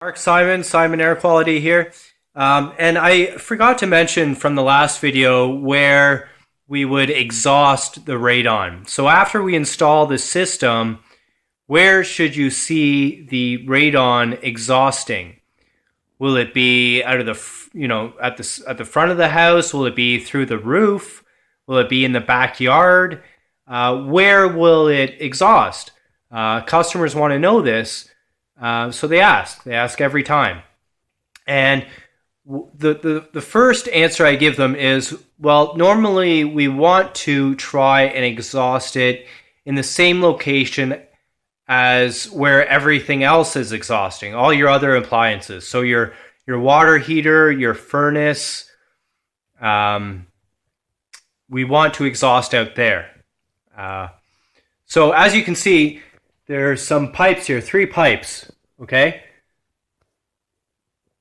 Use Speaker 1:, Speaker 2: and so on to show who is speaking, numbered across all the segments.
Speaker 1: Mark Simon Air Quality here. And I forgot to mention from the last video where we would exhaust the radon. So after we install the system, where should you see the radon exhausting? Will it be out of the, at the front of the house? Will it be through the roof? Will it be in the backyard? Where will it exhaust? Customers want to know this, so they ask. They ask every time. And the first answer I give them is, well, normally we want to try and exhaust it in the same location as where everything else is exhausting, all your other appliances. So your water heater, your furnace, we want to exhaust out there. So as you can see, there's some pipes here, 3 pipes, okay?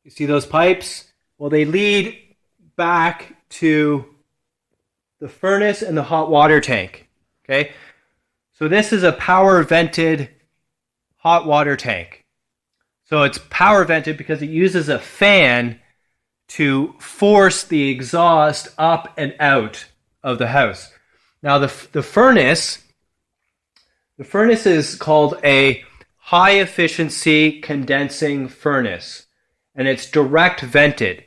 Speaker 1: You see those pipes? Well, they lead back to the furnace and the hot water tank, okay? So this is a power vented hot water tank. So it's power vented because it uses a fan to force the exhaust up and out of the house. Now the furnace is called a high efficiency condensing furnace, and it's direct vented.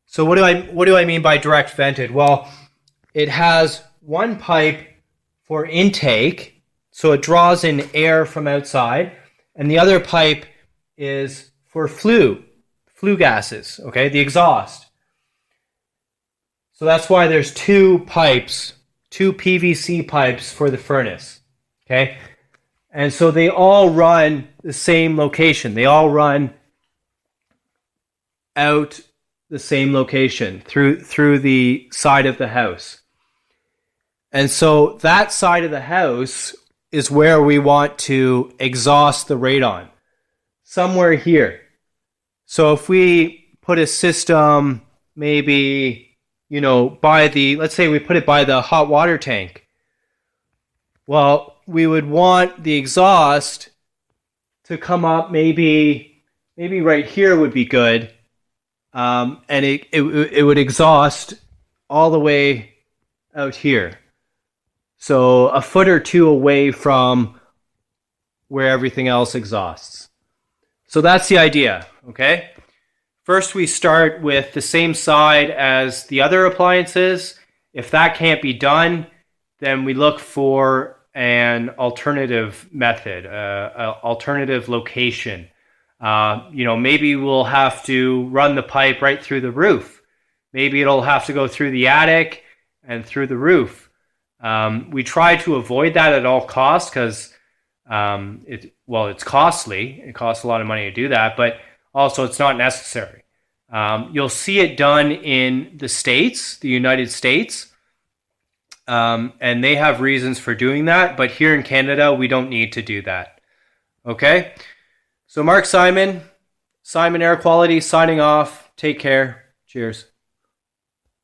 Speaker 1: So what do I mean by direct vented? Well, it has one pipe for intake, so it draws in air from outside, and the other pipe is for flue gases, okay, the exhaust. So that's why there's 2 pipes, 2 PVC pipes for the furnace, okay? And so they all run the same location. They all run out the same location through the side of the house. And so that side of the house is where we want to exhaust the radon, somewhere here. So if we put a system maybe, let's say we put it by the hot water tank. Well, we would want the exhaust to come up maybe right here would be good. And it would exhaust all the way out here. So a foot or 2 away from where everything else exhausts. So that's the idea, okay? First we start with the same side as the other appliances. If that can't be done, then we look for an alternative method, alternative location. Maybe we'll have to run the pipe right through the roof. Maybe it'll have to go through the attic and through the roof. We try to avoid that at all costs because it's costly. It costs a lot of money to do that, but also it's not necessary. You'll see it done in the United States, and they have reasons for doing that, but here in Canada, we don't need to do that. Okay? So Mark Simon Air Quality signing off. Take care. Cheers.